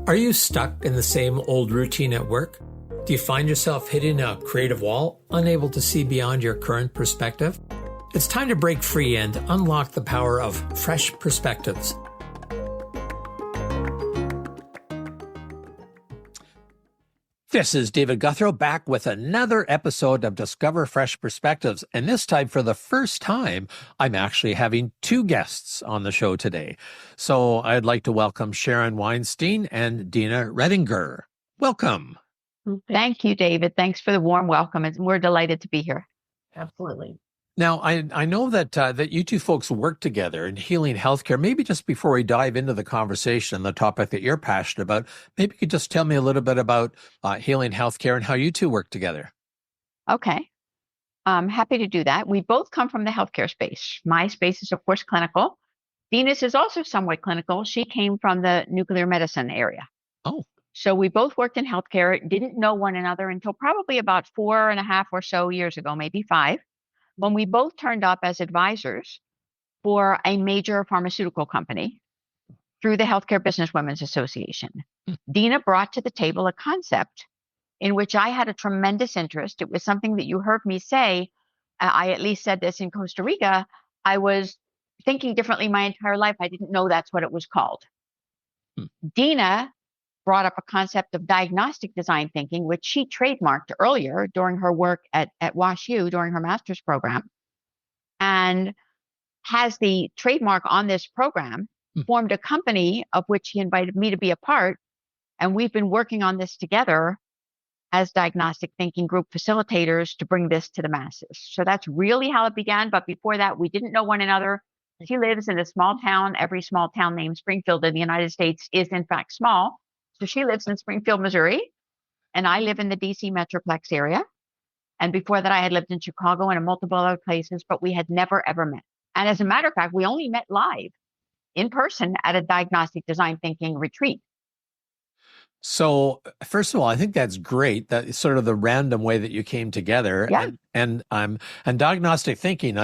Are you stuck in the same old routine at work? Do you find yourself hitting a creative wall, unable to see beyond your current perspective? It's time to break free and unlock the power of fresh perspectives. This is David Gouthro back with another episode of Discover Fresh Perspectives. And this time, for the first time, I'm actually having two guests on the show today. So I'd like to welcome Sharon Weinstein and Dina Redinger. Welcome. Thank you, David. Thanks for the warm welcome. We're delighted to be here. Absolutely. Now, I know that you two folks work together in healing healthcare. Maybe just before we dive into the conversation, the topic that you're passionate about, maybe you could just tell me a little bit about healing healthcare and how you two work together. Okay. I'm happy to do that. We both come from the healthcare space. My space is, of course, clinical. Dina's is also somewhat clinical. She came from the nuclear medicine area. Oh. So we both worked in healthcare, didn't know one another until probably about 4.5 or so years ago, maybe 5. When we both turned up as advisors for a major pharmaceutical company through the Healthcare Business Women's Association. Dina brought to the table a concept in which I had a tremendous interest. It was something that you heard me say. I at least said this in Costa Rica. I was thinking differently my entire life. I didn't know that's what it was called. Dina brought up a concept of diagnostic design thinking, which she trademarked earlier during her work at WashU during her master's program, and has the trademark on this program, formed a company of which he invited me to be a part. And we've been working on this together as diagnostic thinking group facilitators to bring this to the masses. So that's really how it began. But before that, we didn't know one another. She lives in a small town. Every small town named Springfield in the United States is in fact small. So she lives in Springfield, Missouri, and I live in the DC Metroplex area. And before that, I had lived in Chicago and in multiple other places, but we had never, ever met. And as a matter of fact, we only met live in person at a diagnostic design thinking retreat. So, first of all, I think that's great. That sort of the random way that you came together. Yeah. And diagnostic thinking.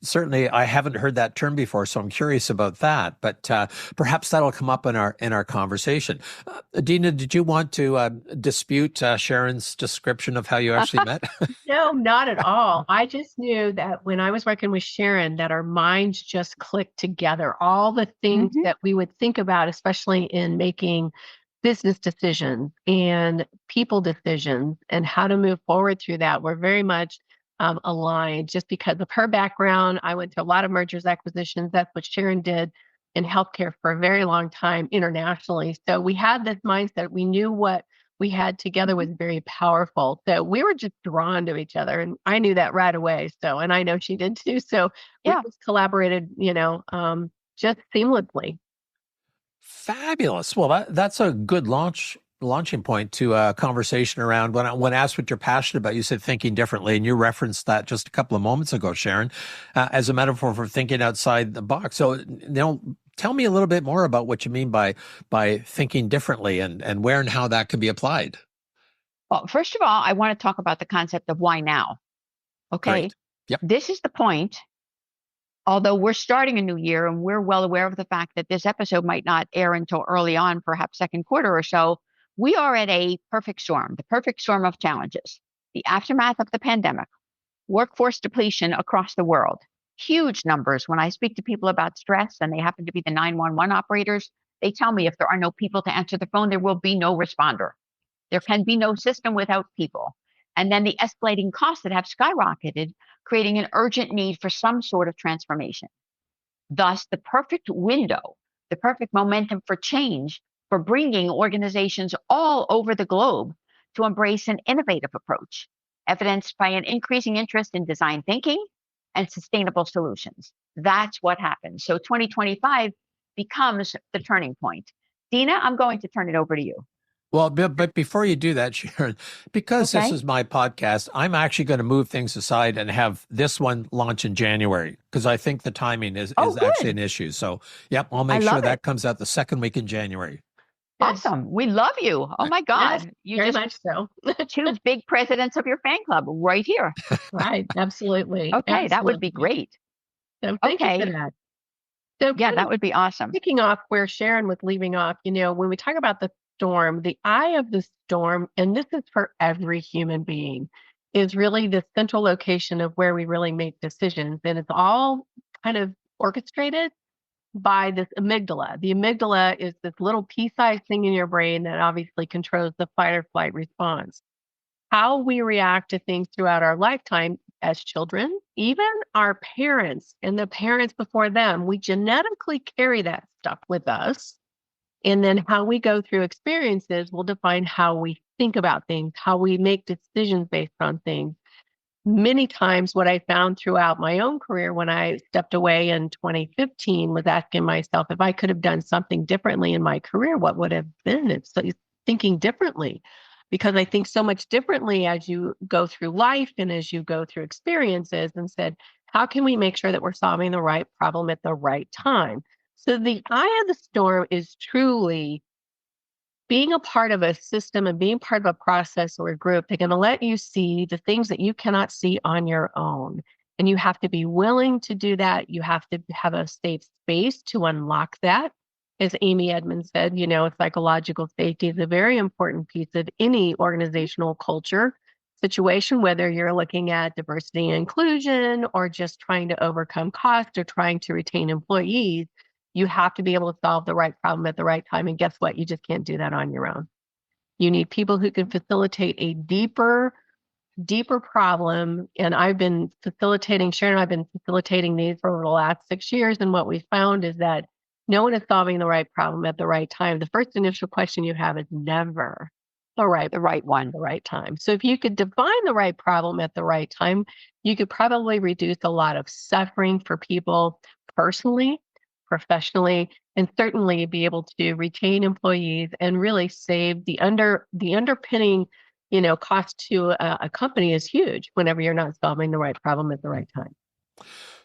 Certainly I haven't heard that term before, so I'm curious about that. But perhaps that'll come up in our conversation. Dina, did you want to dispute Sharon's description of how you actually met? No, not at all. I just knew that when I was working with Sharon, that our minds just clicked together. All the things that we would think about, especially in making business decisions and people decisions and how to move forward through that, were very much aligned. Just because of her background, I went to a lot of mergers, acquisitions. That's what Sharon did in healthcare for a very long time internationally. So we had this mindset. We knew what we had together was very powerful. So we were just drawn to each other. And I knew that right away. So, and I know she did too. So we just collaborated, just seamlessly. Fabulous. Well, that's a good launching point to a conversation around when asked what you're passionate about. You said thinking differently, and you referenced that just a couple of moments ago, Sharon, as a metaphor for thinking outside the box. So, tell me a little bit more about what you mean by thinking differently and where and how that can be applied. Well, first of all, I want to talk about the concept of why now. Okay. Great. Yep. This is the point. Although we're starting a new year and we're well aware of the fact that this episode might not air until early on, perhaps second quarter or so, we are at a perfect storm, the perfect storm of challenges. The aftermath of the pandemic, workforce depletion across the world, huge numbers. When I speak to people about stress and they happen to be the 911 operators, they tell me if there are no people to answer the phone, there will be no responder. There can be no system without people. And then the escalating costs that have skyrocketed, creating an urgent need for some sort of transformation. Thus, the perfect window, the perfect momentum for change, for bringing organizations all over the globe to embrace an innovative approach, evidenced by an increasing interest in design thinking and sustainable solutions. That's what happens. So 2025 becomes the turning point. Dina, I'm going to turn it over to you. Well, but before you do that, Sharon, because this is my podcast, I'm actually going to move things aside and have this one launch in January because I think the timing is actually an issue. So, I'll make sure that comes out the second week in January. Awesome. We love you. Oh my God. Yes, you very just much so. two big presidents of your fan club right here. Right. Absolutely. Okay. That would be great. So thank you for that. So that would be awesome. Picking off where Sharon was leaving off, when we talk about the storm, the eye of the storm, and this is for every human being, is really the central location of where we really make decisions. And it's all kind of orchestrated by this amygdala. The amygdala is this little pea-sized thing in your brain that obviously controls the fight or flight response. How we react to things throughout our lifetime as children, even our parents and the parents before them, we genetically carry that stuff with us. And then how we go through experiences will define how we think about things, how we make decisions based on things. Many times, what I found throughout my own career when I stepped away in 2015 was asking myself if I could have done something differently in my career, what would have been it? So thinking differently, because I think so much differently as you go through life and as you go through experiences, and said, how can we make sure that we're solving the right problem at the right time? So the eye of the storm is truly being a part of a system and being part of a process or a group. They're going to let you see the things that you cannot see on your own. And you have to be willing to do that. You have to have a safe space to unlock that. As Amy Edmonds said, psychological safety is a very important piece of any organizational culture situation, whether you're looking at diversity and inclusion or just trying to overcome cost or trying to retain employees. You have to be able to solve the right problem at the right time. And guess what? You just can't do that on your own. You need people who can facilitate a deeper problem. And Sharon and I've been facilitating these for the last 6 years. And what we found is that no one is solving the right problem at the right time. The first initial question you have is never the right one, the right time. So if you could define the right problem at the right time, you could probably reduce a lot of suffering for people personally, professionally, and certainly be able to retain employees and really save the underpinning, cost to a company is huge whenever you're not solving the right problem at the right time.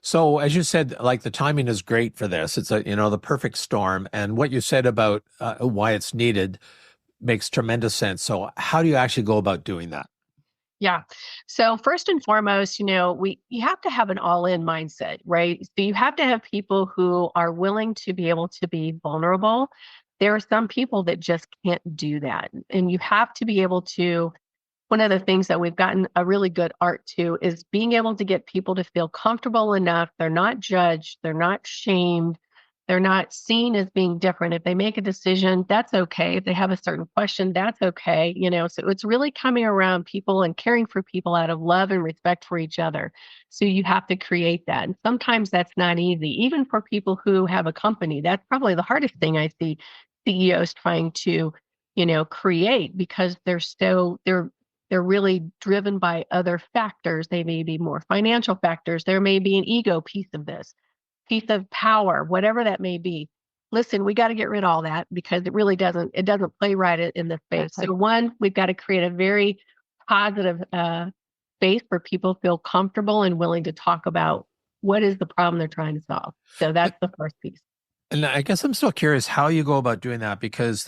So as you said, like the timing is great for this. It's the perfect storm. And what you said about why it's needed makes tremendous sense. So how do you actually go about doing that? Yeah. So first and foremost, you have to have an all-in mindset, right? So you have to have people who are willing to be able to be vulnerable. There are some people that just can't do that. And you have to be able to, one of the things that we've gotten a really good art to is being able to get people to feel comfortable enough. They're not judged. They're not shamed. They're not seen as being different. If they make a decision, that's okay. If they have a certain question, that's okay. So it's really coming around people and caring for people out of love and respect for each other. So you have to create that. And sometimes that's not easy. Even for people who have a company, that's probably the hardest thing I see CEOs trying to, create, because they're really driven by other factors. They may be more financial factors. There may be an ego piece of this, piece of power, whatever that may be. Listen, we got to get rid of all that because it doesn't play right in this space. So one, we've got to create a very positive space where people feel comfortable and willing to talk about what is the problem they're trying to solve. So that's the first piece. And I guess I'm still curious how you go about doing that, because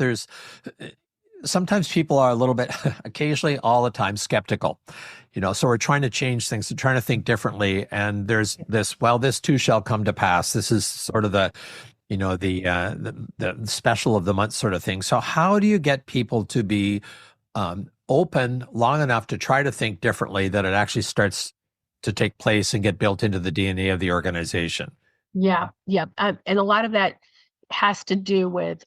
sometimes people are a little bit, occasionally all the time, skeptical, so we're trying to change things, trying to think differently. And there's this too shall come to pass. This is sort of the special of the month sort of thing. So how do you get people to be open long enough to try to think differently, that it actually starts to take place and get built into the DNA of the organization? Yeah. And a lot of that has to do with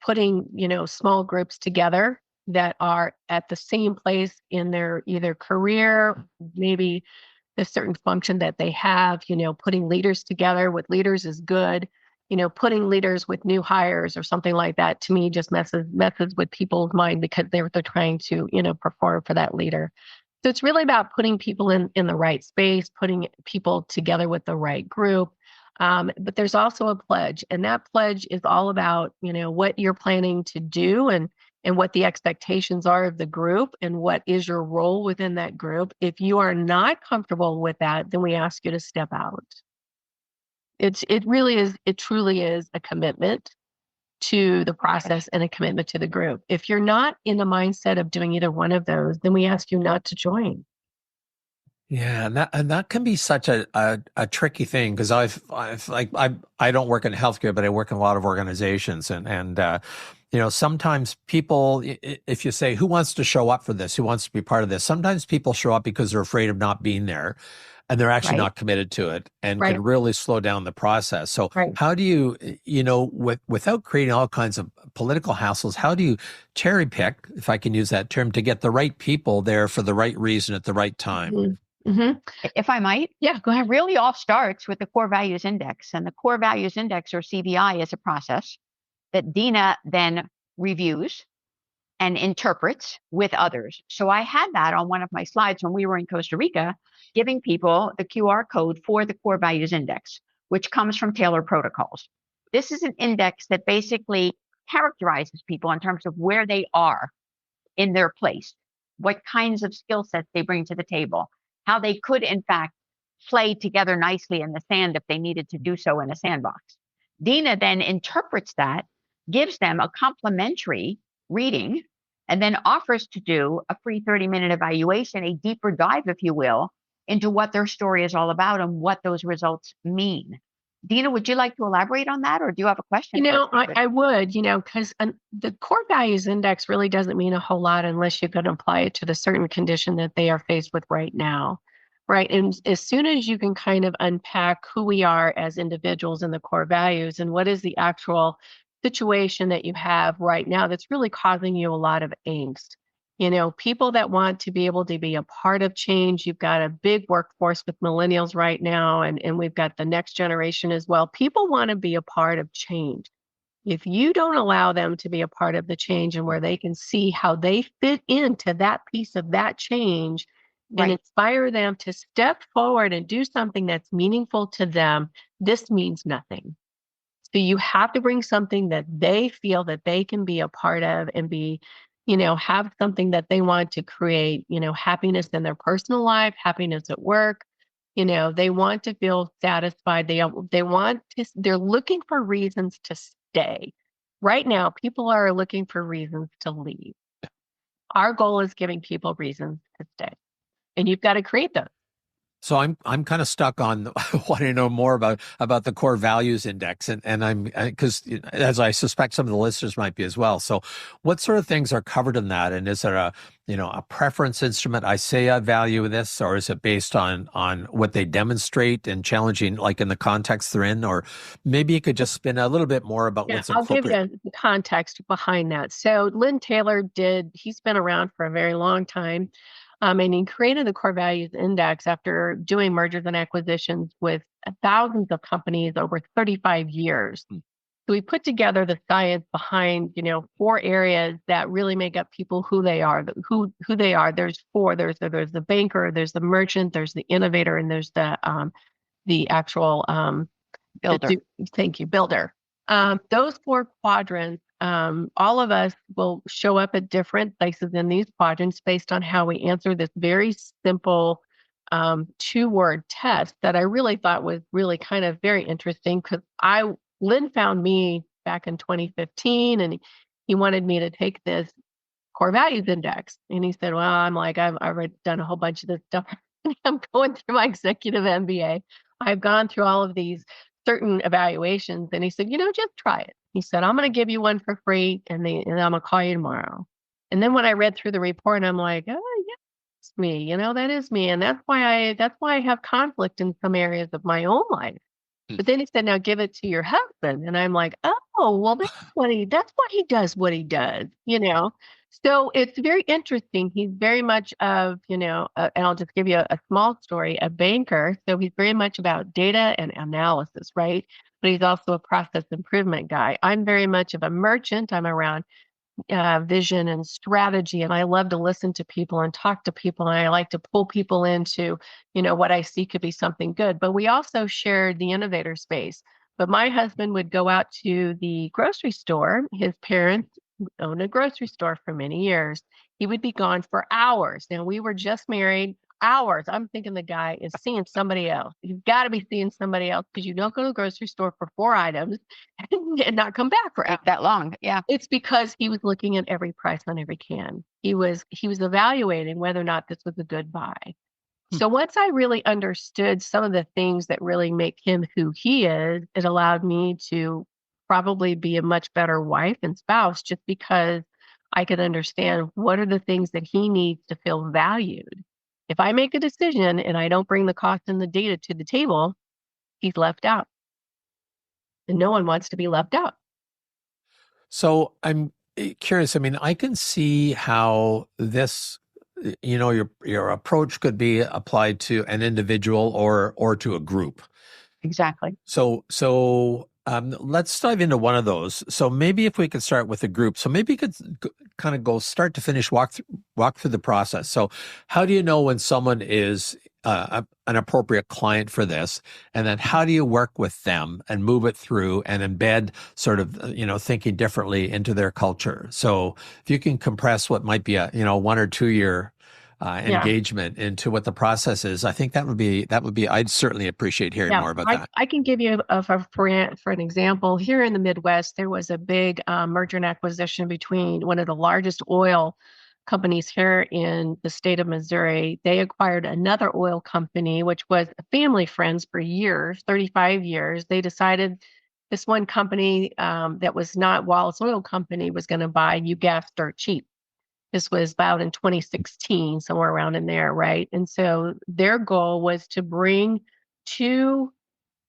putting, small groups together that are at the same place in their either career, maybe the certain function that they have, putting leaders together with leaders is good. Putting leaders with new hires or something like that, to me, just messes with people's mind, because they're trying to, perform for that leader. So it's really about putting people in the right space, putting people together with the right group. But there's also a pledge, and that pledge is all about, what you're planning to do and what the expectations are of the group and what is your role within that group. If you are not comfortable with that, then we ask you to step out. It truly is a commitment to the process and a commitment to the group. If you're not in the mindset of doing either one of those, then we ask you not to join. Yeah, and that can be such a tricky thing, because I don't work in healthcare, but I work in a lot of organizations, and sometimes people, if you say, who wants to show up for this? Who wants to be part of this? Sometimes people show up because they're afraid of not being there and they're actually Right. not committed to it and Right. can really slow down the process. So Right. how do you, without creating all kinds of political hassles, how do you cherry pick, if I can use that term, to get the right people there for the right reason at the right time? Mm-hmm. Mm-hmm. If I might, Yeah, go ahead. it really all starts with the Core Values Index. And the Core Values Index, or CVI, is a process that Dina then reviews and interprets with others. So I had that on one of my slides when we were in Costa Rica, giving people the QR code for the Core Values Index, which comes from Taylor Protocols. This is an index that basically characterizes people in terms of where they are in their place, what kinds of skill sets they bring to the table, how they could, in fact, play together nicely in the sand if they needed to do so in a sandbox. Dina then interprets that, gives them a complimentary reading, and then offers to do a free 30-minute evaluation, a deeper dive, if you will, into what their story is all about and what those results mean. Dina, would you like to elaborate on that, or do you have a question? I would, because the Core Values Index really doesn't mean a whole lot unless you can apply it to the certain condition that they are faced with right now. Right. And as soon as you can kind of unpack who we are as individuals in the core values and what is the actual situation that you have right now that's really causing you a lot of angst. People that want to be able to be a part of change. You've got a big workforce with millennials right now, and we've got the next generation as well. People want to be a part of change. If you don't allow them to be a part of the change and where they can see how they fit into that piece of that change, and inspire them to step forward and do something that's meaningful to them, this means nothing. So you have to bring something that they feel that they can be a part of and be, have something that they want to create, happiness in their personal life, happiness at work. They want to feel satisfied. They're looking for reasons to stay. Right now, people are looking for reasons to leave. Our goal is giving people reasons to stay. And you've got to create those. So I'm kind of stuck on wanting to know more about the Core Values Index, and I'm because as I suspect some of the listeners might be as well. So, what sort of things are covered in that? And is there a preference instrument? I say I value this, or is it based on what they demonstrate and challenging, like in the context they're in? Or maybe you could just spin a little bit more about what's incorporated. I'll give you the context behind that. So, Lynn Taylor he's been around for a very long time. And he created the Core Values Index after doing mergers and acquisitions with thousands of companies over 35 years. So we put together the science behind, 4 areas that really make up people who they are. Who they are. There's 4. There's the banker, there's the merchant, there's the innovator, and there's the actual builder. Thank you, builder. Those 4 quadrants. All of us will show up at different places in these quadrants based on how we answer this very simple 2-word test that I really thought was really kind of very interesting because Lynn found me back in 2015 and he wanted me to take this Core Values Index. And he said, well, I'm like, I've already done a whole bunch of this stuff. I'm going through my executive MBA. I've gone through all of these certain evaluations. And he said, just try it. He said, I'm going to give you one for free and I'm going to call you tomorrow. And then when I read through the report, I'm like, oh, yeah, it's me. That is me. And that's why I have conflict in some areas of my own life. But then he said, now give it to your husband. And I'm like, oh, well, that's why he does what he does, So it's very interesting. He's very much of, and I'll just give you a small story, a banker. So he's very much about data and analysis, right? But he's also a process improvement guy. I'm very much of a merchant. I'm around vision and strategy. And I love to listen to people and talk to people. And I like to pull people into, what I see could be something good. But we also shared the innovator space. But my husband would go out to the grocery store. His parents owned a grocery store for many years. He would be gone for hours. Now, we were just married. Hours. I'm thinking the guy is seeing somebody else. You've got to be seeing somebody else because you don't go to the grocery store for 4 items and not come back for that long. Yeah. It's because he was looking at every price on every can. He was evaluating whether or not this was a good buy. So once I really understood some of the things that really make him who he is, it allowed me to probably be a much better wife and spouse just because I could understand what are the things that he needs to feel valued. If I make a decision and I don't bring the cost and the data to the table, he's left out. And no one wants to be left out. So I'm curious. I mean, I can see how this, your approach could be applied to an individual or to a group. Exactly. So let's dive into one of those. So maybe if we could start with a group. So maybe you could kind of go start to finish, walk through the process. So how do you know when someone is an appropriate client for this? And then how do you work with them and move it through and embed sort of, thinking differently into their culture? So if you can compress what might be a, 1 or 2 year engagement into what the process is, I think that would be, I'd certainly appreciate hearing more about that. I can give you for an example. Here in the Midwest, there was a big merger and acquisition between one of the largest oil companies here in the state of Missouri. They acquired another oil company, which was family friends for years, 35 years. They decided this one company that was not Wallace Oil Company was going to buy you gas dirt cheap. This was about in 2016, somewhere around in there, right? And so their goal was to bring two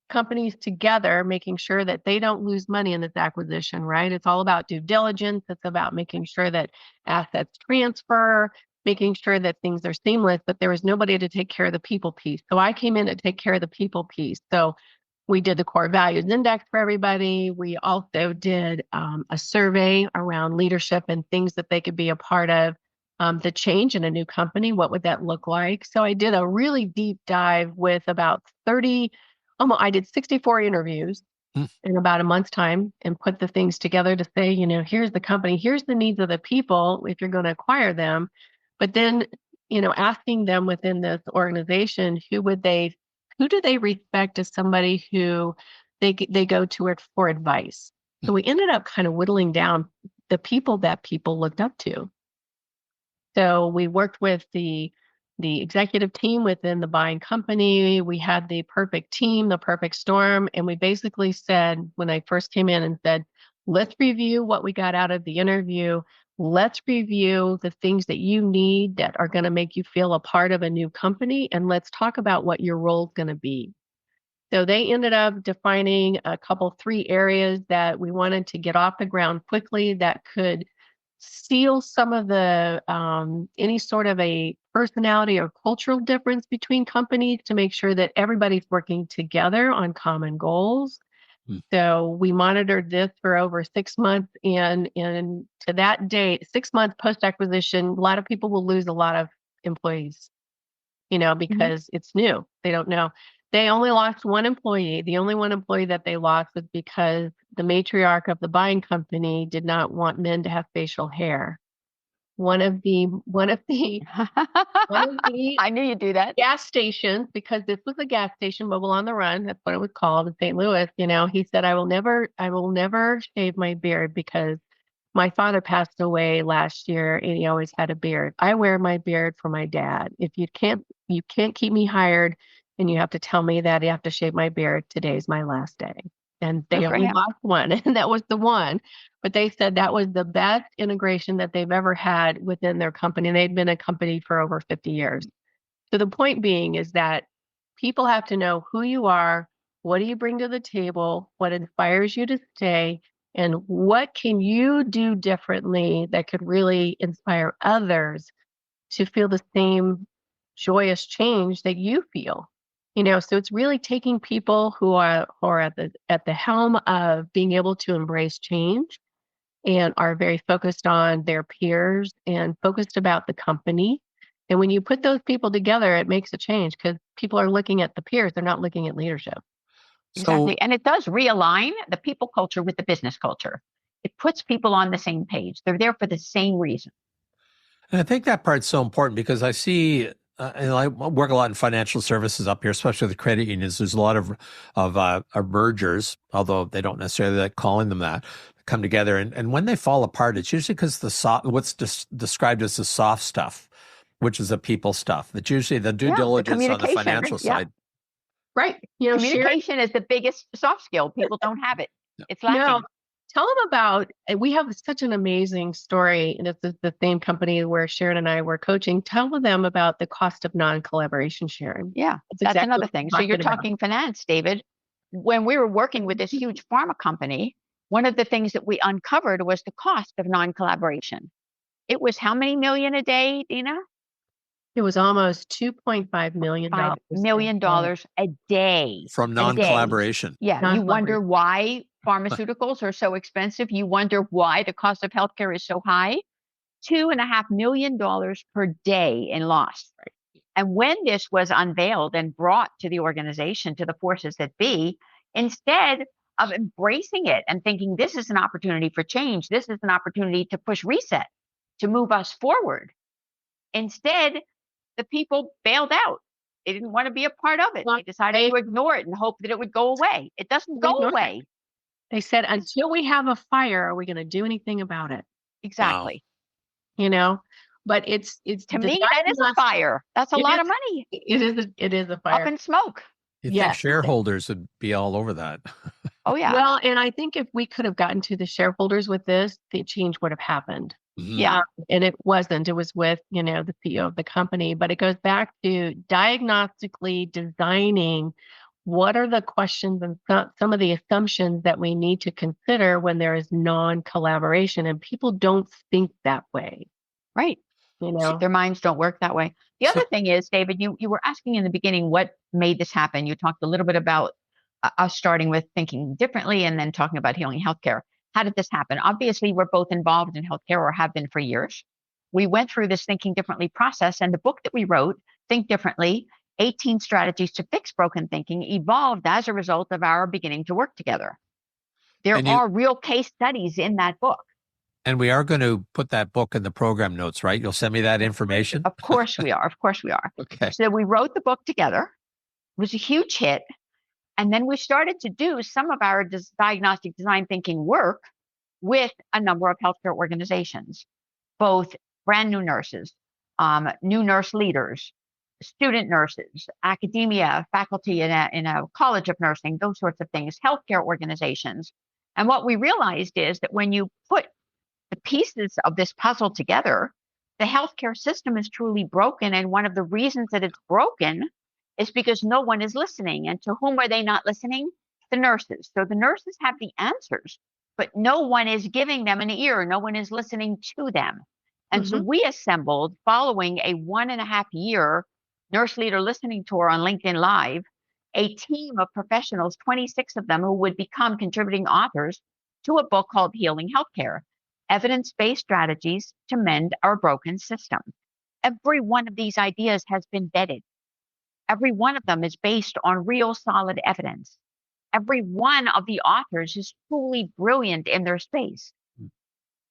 companies together, making sure that they don't lose money in this acquisition, right? It's all about due diligence. It's about making sure that assets transfer, making sure that things are seamless, but there was nobody to take care of the people piece. So I came in to take care of the people piece. So we did the core values index for everybody. We also did a survey around leadership and things that they could be a part of. The change in a new company, what would that look like? So I did a really deep dive with about 30, I did 64 interviews in about a month's time and put the things together to say, here's the company, here's the needs of the people if you're going to acquire them. But then, asking them within this organization, who do they respect as somebody who they go to it for advice? So we ended up kind of whittling down the people that people looked up to. So we worked with the executive team within the buying company. We had the perfect team, the perfect storm. And we basically said, when I first came in and said, let's review what we got out of the interview. Let's review the things that you need that are going to make you feel a part of a new company. And let's talk about what your role is going to be. So they ended up defining three areas that we wanted to get off the ground quickly that could seal some of the any sort of a personality or cultural difference between companies to make sure that everybody's working together on common goals. So we monitored this for over 6 months, and to that date, 6 months post-acquisition, a lot of people will lose a lot of employees, because it's new. They don't know. They only lost one employee. The only one employee that they lost was because the matriarch of the buying company did not want men to have facial hair. One of the I knew you'd do that. Gas stations, because this was a gas station, Mobile on the Run, that's what it was called in St. Louis. He said, I will never shave my beard because my father passed away last year and he always had a beard. I wear my beard for my dad. If you can't keep me hired and you have to tell me that I have to shave my beard, today's my last day. And they only lost one, and that was the one. But they said that was the best integration that they've ever had within their company. And they'd been a company for over 50 years. So the point being is that people have to know who you are, what do you bring to the table, what inspires you to stay, and what can you do differently that could really inspire others to feel the same joyous change that you feel. So it's really taking people who are at the helm of being able to embrace change and are very focused on their peers and focused about the company. And when you put those people together, it makes a change because people are looking at the peers. They're not looking at leadership. Exactly. And it does realign the people culture with the business culture. It puts people on the same page. They're there for the same reason. And I think that part's so important because I see, and I work a lot in financial services up here, especially with credit unions. There's a lot of mergers, although they don't necessarily like calling them that, come together. And when they fall apart, it's usually because what's described as the soft stuff, which is the people stuff. That's usually the due diligence on the financial side. Right. Communication is the biggest soft skill. People don't have it. It's lacking. No, tell them about, we have such an amazing story. And this is the same company where Sharon and I were coaching. Tell them about the cost of non-collaboration, Sharon. Yeah, that's another thing. So you're talking finance, David. When we were working with this huge pharma company, one of the things that we uncovered was the cost of non-collaboration. It was how many million a day, Dina? It was almost $2.5 million. $5 million a day. From non-collaboration. Yeah, you wonder why pharmaceuticals are so expensive. You wonder why the cost of healthcare is so high. $2.5 million per day in loss. Right. And when this was unveiled and brought to the organization, to the forces that be, instead of embracing it and thinking this is an opportunity for change, this is an opportunity to push reset, to move us forward, instead, the people bailed out. They didn't want to be a part of it. They decided to ignore it and hope that it would go away. It doesn't go away. They said, until we have a fire, are we going to do anything about it? Exactly. Wow. But it's to me, that is a fire. That's a lot of money. It is a fire. Up in smoke. You think shareholders would be all over that? Oh, yeah. Well, and I think if we could have gotten to the shareholders with this, the change would have happened. Mm-hmm. Yeah. And it wasn't. It was with, the CEO of the company. But it goes back to diagnostically designing what are the questions and some of the assumptions that we need to consider when there is non-collaboration. And people don't think that way. Right. Their minds don't work that way. The other thing is, David, you were asking in the beginning what made this happen. You talked a little bit about us starting with thinking differently and then talking about healing healthcare. How did this happen? Obviously, we're both involved in healthcare or have been for years. We went through this thinking differently process, and the book that we wrote, Think Differently, 18 Strategies to Fix Broken Thinking, evolved as a result of our beginning to work together. There are real case studies in that book. And we are going to put that book in the program notes, right? You'll send me that information? Of course we are. Of course we are. Okay. So we wrote the book together. It was a huge hit. And then we started to do some of our diagnostic design thinking work with a number of healthcare organizations, both brand new nurses, new nurse leaders, student nurses, academia, faculty in a college of nursing, those sorts of things, healthcare organizations. And what we realized is that when you put the pieces of this puzzle together, the healthcare system is truly broken. And one of the reasons that it's broken is because no one is listening. And to whom are they not listening? The nurses. So the nurses have the answers, but no one is giving them an ear. No one is listening to them. And so we assembled, following a 1.5-year nurse leader listening tour on LinkedIn Live, a team of professionals, 26 of them, who would become contributing authors to a book called Healing Healthcare, Evidence-Based Strategies to Mend Our Broken System. Every one of these ideas has been vetted. Every one of them is based on real solid evidence. Every one of the authors is truly brilliant in their space.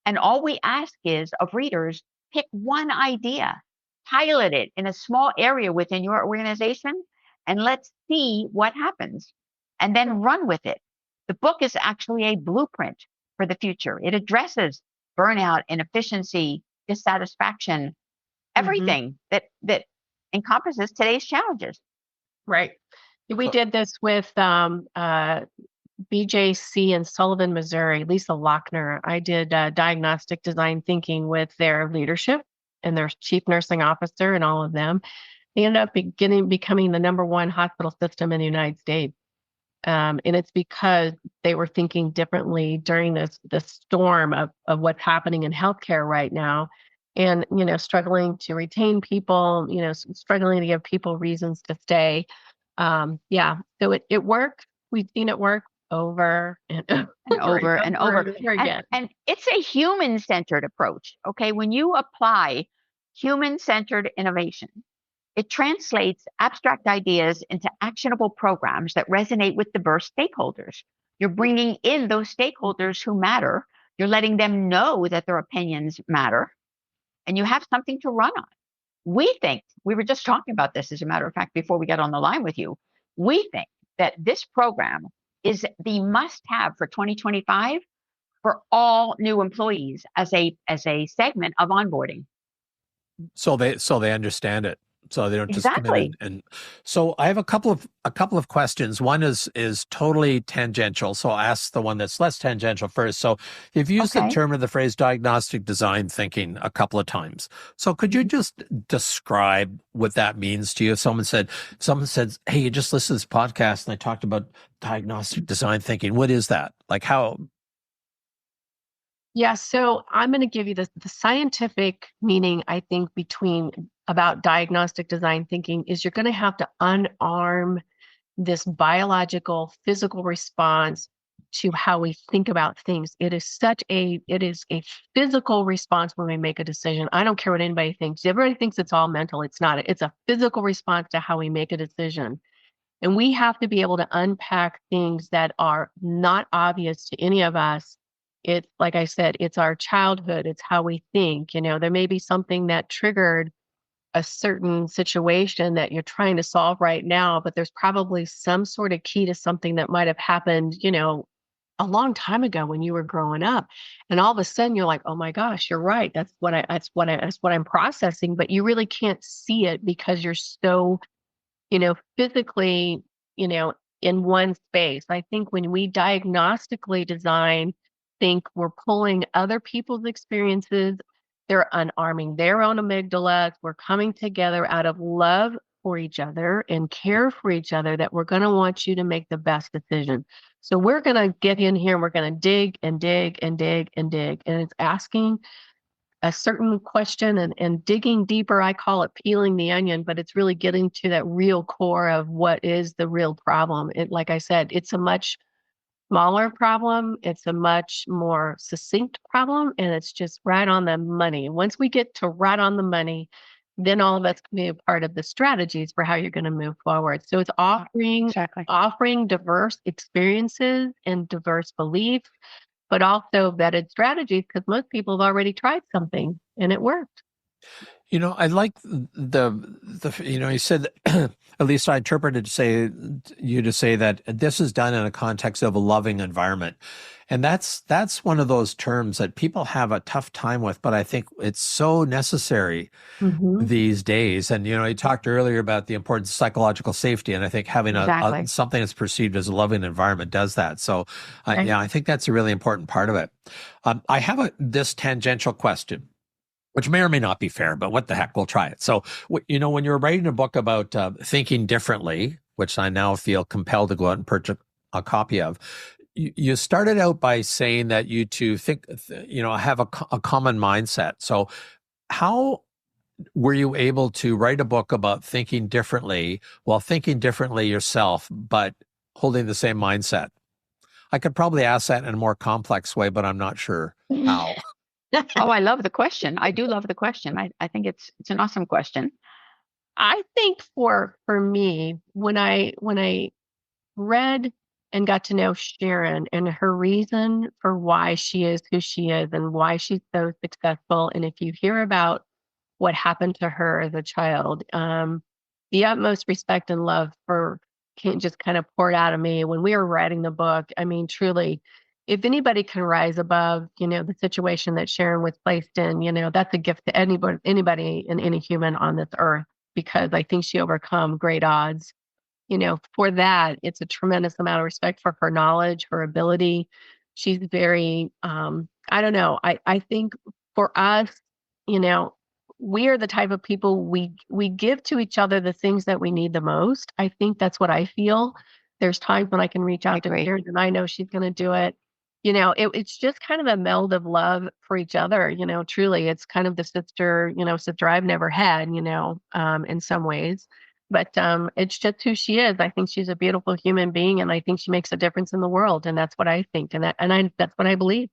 And all we ask is of readers, pick one idea, pilot it in a small area within your organization, and let's see what happens, and then run with it. The book is actually a blueprint for the future. It addresses burnout, inefficiency, dissatisfaction, everything that encompasses today's challenges. Right. We did this with BJC in Sullivan, Missouri, Lisa Lochner. I did diagnostic design thinking with their leadership and their chief nursing officer and all of them. They ended up becoming the #1 hospital system in the United States. And it's because they were thinking differently during this storm of what's happening in healthcare right now. And, struggling to retain people, struggling to give people reasons to stay. So it worked. We've seen it work over and over again. And it's a human-centered approach. Okay. When you apply human-centered innovation, it translates abstract ideas into actionable programs that resonate with diverse stakeholders. You're bringing in those stakeholders who matter. You're letting them know that their opinions matter, and you have something to run on. We think, we were just talking about this, as a matter of fact, before we got on the line with you. We think that this program is the must-have for 2025 for all new employees as a segment of onboarding. So they understand it. So they don't just come in Exactly. and so I have a couple of questions. One is totally tangential. So I'll ask the one that's less tangential first. So you've used the Okay. term of the phrase diagnostic design thinking a couple of times. So could you just describe what that means to you? If someone said, hey, you just listened to this podcast and I talked about diagnostic design thinking. What is that? Like how? Yeah, so I'm going to give you the scientific meaning, I think, about diagnostic design thinking is you're going to have to unarm this biological, physical response to how we think about things. It is a physical response when we make a decision. I don't care what anybody thinks. Everybody thinks it's all mental. It's not. It's a physical response to how we make a decision. And we have to be able to unpack things that are not obvious to any of us. It's like I said, it's our childhood, it's how we think. There may be something that triggered a certain situation that you're trying to solve right now, but there's probably some sort of key to something that might have happened, a long time ago when you were growing up. And all of a sudden you're like, oh my gosh, you're right. That's what I'm processing, but you really can't see it because you're so physically, you know, in one space. I think when we diagnostically design, think we're pulling other people's experiences, they're unarming their own amygdalas. We're coming together out of love for each other and care for each other that we're going to want you to make the best decision. So we're going to get in here and we're going to dig and dig and dig and dig. And it's asking a certain question and digging deeper. I call it peeling the onion, but it's really getting to that real core of what is the real problem. Like I said, it's a much smaller problem. It's a much more succinct problem, and it's just right on the money. Once we get to right on the money, then all of us can be a part of the strategies for how you're going to move forward. So it's Exactly. offering diverse experiences and diverse beliefs, but also vetted strategies because most people have already tried something and it worked. I like you said, at least I interpreted to say that this is done in a context of a loving environment. And that's one of those terms that people have a tough time with, but I think it's so necessary Mm-hmm. these days. And, you talked earlier about the importance of psychological safety. And I think having Exactly. something that's perceived as a loving environment does that. So, Okay. yeah, I think that's a really important part of it. I have this tangential question, which may or may not be fair, but what the heck, we'll try it. So, when you're writing a book about thinking differently, which I now feel compelled to go out and purchase a copy of, you started out by saying that you two think, have a common mindset. So how were you able to write a book about thinking differently while thinking differently yourself, but holding the same mindset? I could probably ask that in a more complex way, but I'm not sure how. Oh, I love the question. I do love the question. I think it's an awesome question. I think for me, when I read and got to know Sharon and her reason for why she is who she is and why she's so successful, and if you hear about what happened to her as a child, the utmost respect and love for Kate just kind of poured out of me when we were writing the book. I mean, truly, if anybody can rise above, the situation that Sharon was placed in, that's a gift to anybody and any human on this earth, because I think she overcome great odds. For that, it's a tremendous amount of respect for her knowledge, her ability. She's very, I don't know. I think for us, you know, we are the type of people we give to each other the things that we need the most. I think that's what I feel. There's times when I can reach I out to agree. Karen and I know she's going to do it. It's just kind of a meld of love for each other. Truly, it's kind of the sister I've never had. In some ways. But it's just who she is. I think she's a beautiful human being, and I think she makes a difference in the world. And that's what I think, that's what I believe.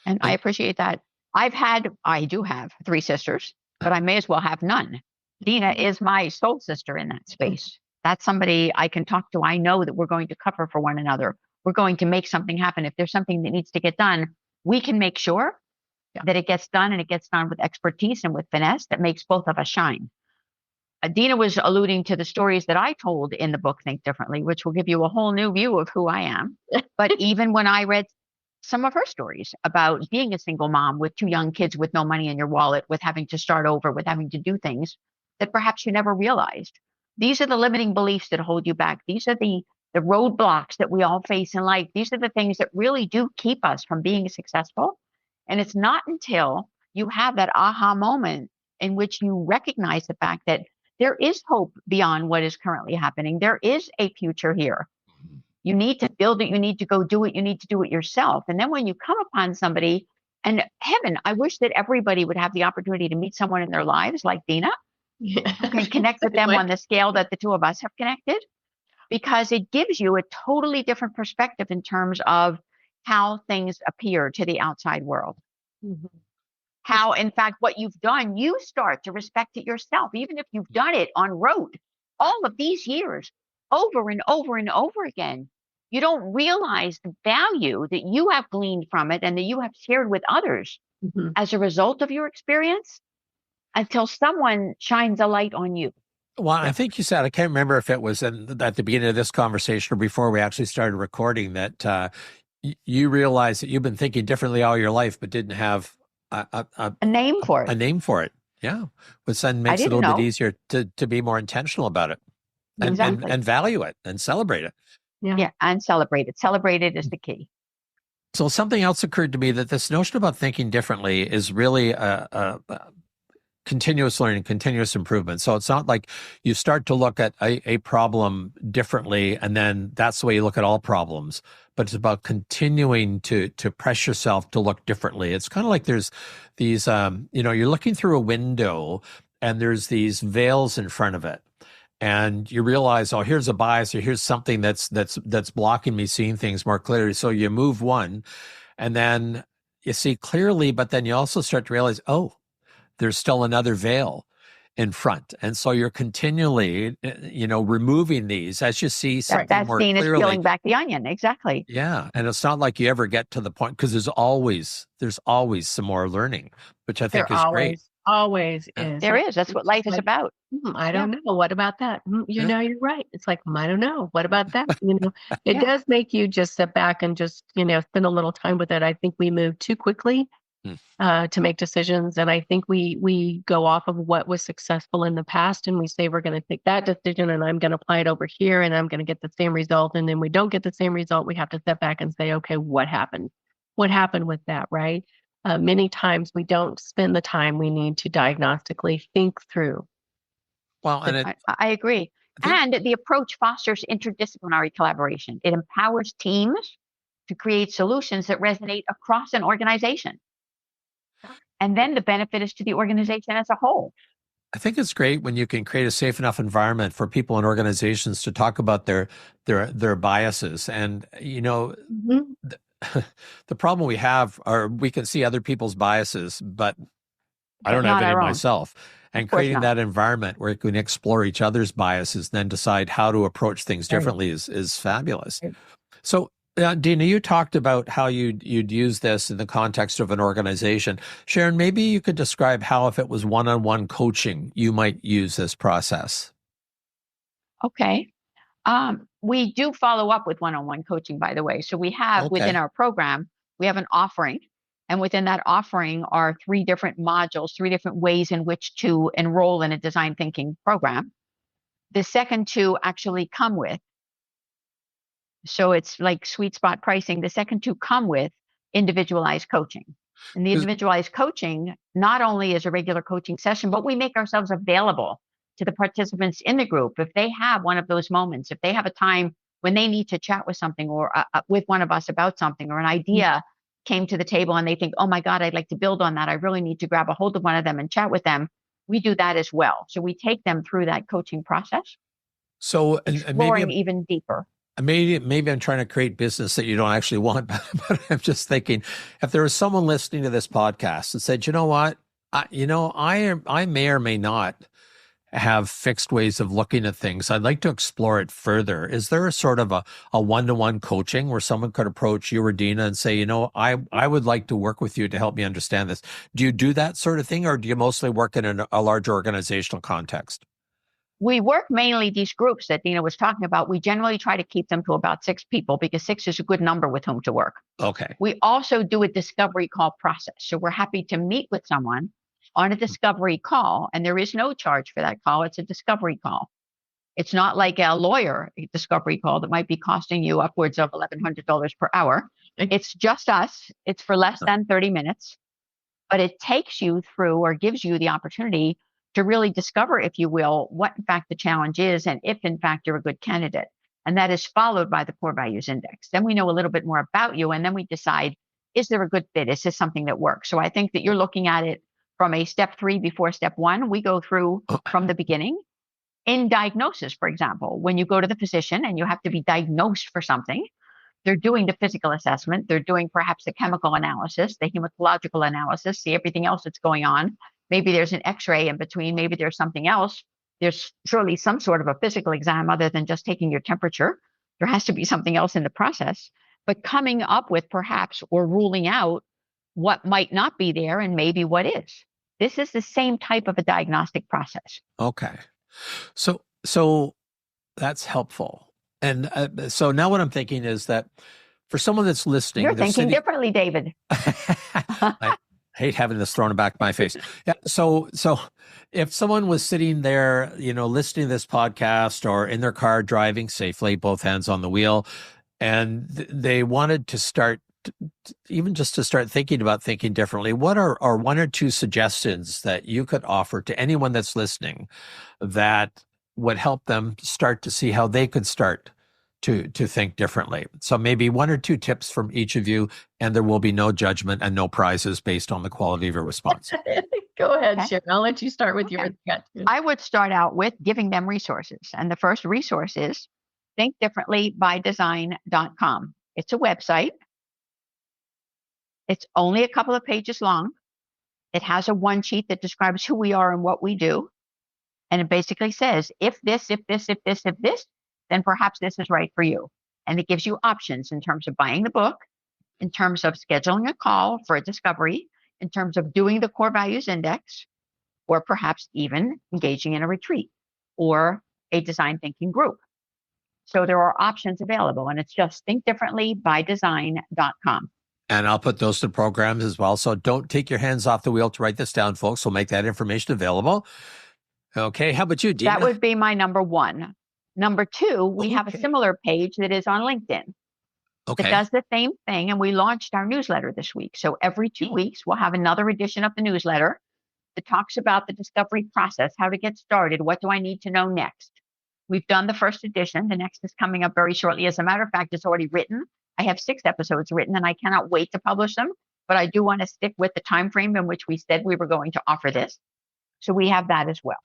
And I And appreciate that. I do have three sisters, but I may as well have none. Dina is my soul sister in that space. That's somebody I can talk to. I know that we're going to cover for one another. We're going to make something happen. If there's something that needs to get done, we can make sure Yeah. that it gets done, and it gets done with expertise and with finesse that makes both of us shine. Dina was alluding to the stories that I told in the book, Think Differently, which will give you a whole new view of who I am. But even when I read some of her stories about being a single mom with two young kids, with no money in your wallet, with having to start over, with having to do things, that perhaps you never realized. These are the limiting beliefs that hold you back. These are the roadblocks that we all face in life. These are the things that really do keep us from being successful. And it's not until you have that aha moment in which you recognize the fact that there is hope beyond what is currently happening. There is a future here. You need to build it. You need to go do it. You need to do it yourself. And then when you come upon somebody, and heaven, I wish that everybody would have the opportunity to meet someone in their lives like Dina, who can connect with them on the scale that the two of us have connected, because it gives you a totally different perspective in terms of how things appear to the outside world. Mhm. How, in fact, what you've done, you start to respect it yourself, even if you've done it on road all of these years over and over and over again. You don't realize the value that you have gleaned from it and that you have shared with others Mhm. as a result of your experience until someone shines a light on you. Well, I think you said, I can't remember if it was at the beginning of this conversation or before we actually started recording, that you realize that you've been thinking differently all your life, but didn't have A name for a it. name for it. Yeah. Which then makes it a didn't little bit know. easier to be more intentional about it and, Exactly. and value it and celebrate it. Yeah, and celebrate it. Celebrate it is the key. So something else occurred to me, that this notion about thinking differently is really a continuous learning, continuous improvement. So it's not like you start to look at a problem differently and then that's the way you look at all problems, but it's about continuing to press yourself to look differently. It's kind of like there's these, you're looking through a window and there's these veils in front of it. And you realize, oh, here's a bias, or here's something that's blocking me seeing things more clearly. So you move one, and then you see clearly, but then you also start to realize, oh, there's still another veil in front. And so you're continually, removing these as you see something That's more seen as clearly. peeling back the onion. Exactly. Yeah. And it's not like you ever get to the point, because there's always some more learning, which I think There is great. always Yeah. is. There is. That's what life is about. I don't know. What about that? You're right. It's like, I don't know. What about that? It Yeah. does make you just sit back and just, spend a little time with it. I think we move too quickly to make decisions. And I think we go off of what was successful in the past and we say, we're going to take that decision and I'm going to apply it over here and I'm going to get the same result. And then we don't get the same result. We have to step back and say, okay, what happened? What happened with that? Right. Many times we don't spend the time we need to diagnostically think through. Well, and I agree. And the approach fosters interdisciplinary collaboration. It empowers teams to create solutions that resonate across an organization. And then the benefit is to the organization as a whole. I think it's great when you can create a safe enough environment for people and organizations to talk about their biases. And, the problem we have are we can see other people's biases, but I don't have any myself. And creating that environment where you can explore each other's biases, then decide how to approach things differently is fabulous. Right. So, Dina, you talked about how you'd use this in the context of an organization. Sharon, maybe you could describe how, if it was one-on-one coaching, you might use this process. Okay. We do follow up with one-on-one coaching, by the way. So we have within our program, we have an offering. And within that offering are 3 different modules, 3 different ways in which to enroll in a design thinking program. The second 2 actually come with. So it's like sweet spot pricing. The second 2 come with individualized coaching. And the individualized coaching not only is a regular coaching session, but we make ourselves available to the participants in the group. If they have one of those moments, if they have a time when they need to chat with something or with one of us about something, or an idea came to the table and they think, oh my God, I'd like to build on that. I really need to grab a hold of one of them and chat with them. We do that as well. So we take them through that coaching process. So exploring even deeper. Maybe I'm trying to create business that you don't actually want, but I'm just thinking, if there was someone listening to this podcast and said, you know what, I may or may not have fixed ways of looking at things. I'd like to explore it further. Is there a sort of a one-to-one coaching where someone could approach you or Dina and say, I would like to work with you to help me understand this? Do you do that sort of thing, or do you mostly work in a larger organizational context? We work mainly these groups that Dina was talking about. We generally try to keep them to about 6 people because 6 is a good number with whom to work. Okay. We also do a discovery call process. So we're happy to meet with someone on a discovery call. And there is no charge for that call. It's a discovery call. It's not like a lawyer discovery call that might be costing you upwards of $1,100 per hour. It's just us. It's for less than 30 minutes, but it takes you through or gives you the opportunity to really discover, if you will, what in fact the challenge is and if in fact you're a good candidate. And that is followed by the core values index. Then we know a little bit more about you, and then we decide, is there a good fit? Is this something that works? So I think that you're looking at it from a step 3 before step 1. We go through from the beginning. In diagnosis, for example, when you go to the physician and you have to be diagnosed for something, they're doing the physical assessment. They're doing perhaps the chemical analysis, the hematological analysis, see everything else that's going on. Maybe there's an x-ray in between. Maybe there's something else. There's surely some sort of a physical exam other than just taking your temperature. There has to be something else in the process. But coming up with perhaps or ruling out what might not be there and maybe what is. This is the same type of a diagnostic process. Okay. So that's helpful. And so now what I'm thinking is that for someone that's listening, you're thinking differently, David. I hate having this thrown back in my face. Yeah. So if someone was sitting there, listening to this podcast or in their car driving safely, both hands on the wheel, and they wanted to start, even just to start thinking about thinking differently, what are 1 or 2 suggestions that you could offer to anyone that's listening that would help them start to see how they could start to think differently? So maybe 1 or 2 tips from each of you, and there will be no judgment and no prizes based on the quality of your response. Go ahead, Sharon. I'll let you start with your. I would start out with giving them resources. And the first resource is thinkdifferentlybydesign.com. It's a website. It's only a couple of pages long. It has a one sheet that describes who we are and what we do. And it basically says, if this, then perhaps this is right for you. And it gives you options in terms of buying the book, in terms of scheduling a call for a discovery, in terms of doing the core values index, or perhaps even engaging in a retreat or a design thinking group. So there are options available, and it's just thinkdifferentlybydesign.com. And I'll put those to programs as well. So don't take your hands off the wheel to write this down, folks. We'll make that information available. Okay. How about you, Dina? That would be my number 1. Number 2, we have a similar page that is on LinkedIn. Okay. It does the same thing. And we launched our newsletter this week. So every 2 weeks, we'll have another edition of the newsletter that talks about the discovery process, how to get started. What do I need to know next? We've done the first edition. The next is coming up very shortly. As a matter of fact, it's already written. I have 6 episodes written, and I cannot wait to publish them. But I do want to stick with the time frame in which we said we were going to offer this. So we have that as well.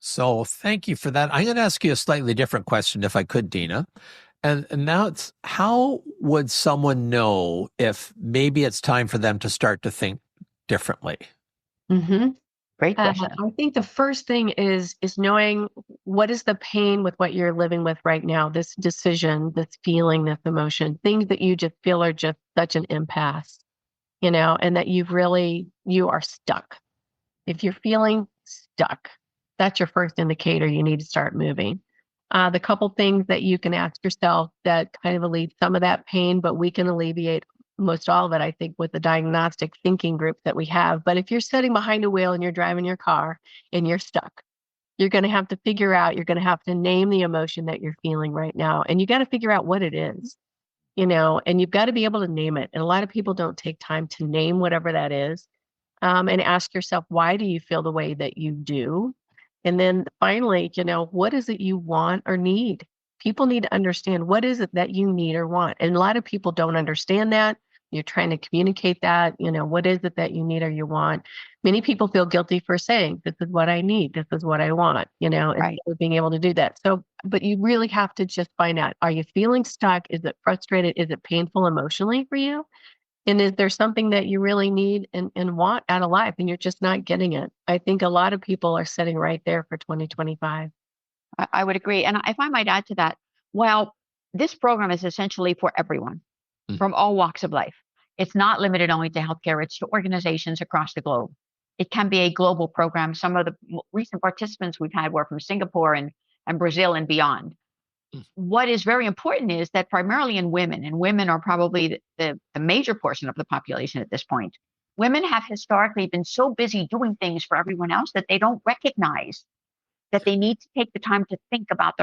So thank you for that. I'm going to ask you a slightly different question, if I could, Dina. And now it's, how would someone know if maybe it's time for them to start to think differently? Mm-hmm. Great question. I think the first thing is knowing what is the pain with what you're living with right now, this decision, this feeling, this emotion, things that you just feel are just such an impasse, and that you are stuck. If you're feeling stuck, that's your first indicator you need to start moving. The couple things that you can ask yourself that kind of alleviate some of that pain, but we can alleviate most all of it, I think, with the diagnostic thinking group that we have. But if you're sitting behind a wheel and you're driving your car and you're stuck, you're going to have to figure out, you're going to have to name the emotion that you're feeling right now. And you got to figure out what it is, and you've got to be able to name it. And a lot of people don't take time to name whatever that is, and ask yourself, why do you feel the way that you do? And then finally, what is it you want or need? People need to understand, what is it that you need or want? And a lot of people don't understand that. You're trying to communicate that, what is it that you need or you want? Many people feel guilty for saying, this is what I need, this is what I want, right, instead of being able to do that. So, but you really have to just find out, are you feeling stuck? Is it frustrated? Is it painful emotionally for you? And is there something that you really need and want out of life and you're just not getting it? I think a lot of people are sitting right there for 2025. I would agree. And if I might add to that, well, this program is essentially for everyone from all walks of life. It's not limited only to healthcare. It's to organizations across the globe. It can be a global program. Some of the recent participants we've had were from Singapore and Brazil and beyond. What is very important is that primarily in women, and women are probably the major portion of the population at this point, women have historically been so busy doing things for everyone else that they don't recognize that they need to take the time to think about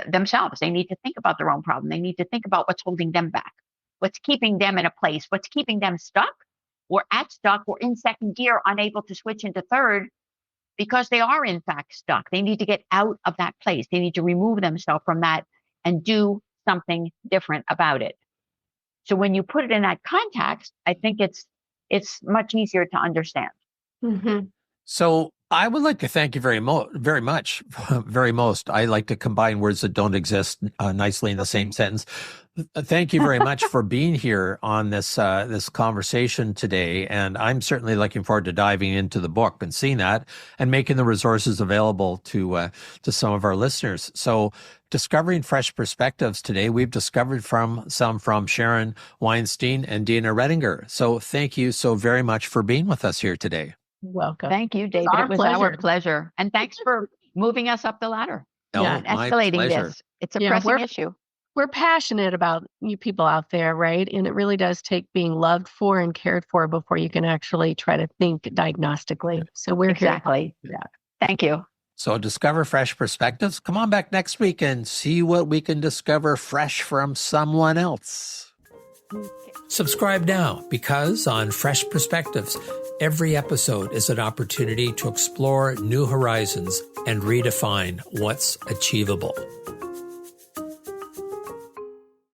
themselves. They need to think about their own problem. They need to think about what's holding them back, what's keeping them in a place, what's keeping them stuck or in second gear, unable to switch into third because they are in fact stuck. They need to get out of that place. They need to remove themselves from that and do something different about it. So when you put it in that context, I think it's much easier to understand. Mm-hmm. So I would like to thank you very much. I like to combine words that don't exist nicely in the same sentence. Thank you very much for being here on this conversation today. And I'm certainly looking forward to diving into the book and seeing that and making the resources available to some of our listeners. So discovering fresh perspectives today, we've discovered some from Sharon Weinstein and Dina Redinger. So thank you so very much for being with us here today. Welcome. Thank you, David. It was our pleasure. And thanks for moving us up the ladder. And escalating this. It's a pressing issue. We're passionate about you people out there, right? And it really does take being loved for and cared for before you can actually try to think diagnostically. So we're exactly. Here. Thank you. So discover fresh perspectives. Come on back next week and see what we can discover fresh from someone else. Subscribe now, because on Fresh Perspectives, every episode is an opportunity to explore new horizons and redefine what's achievable.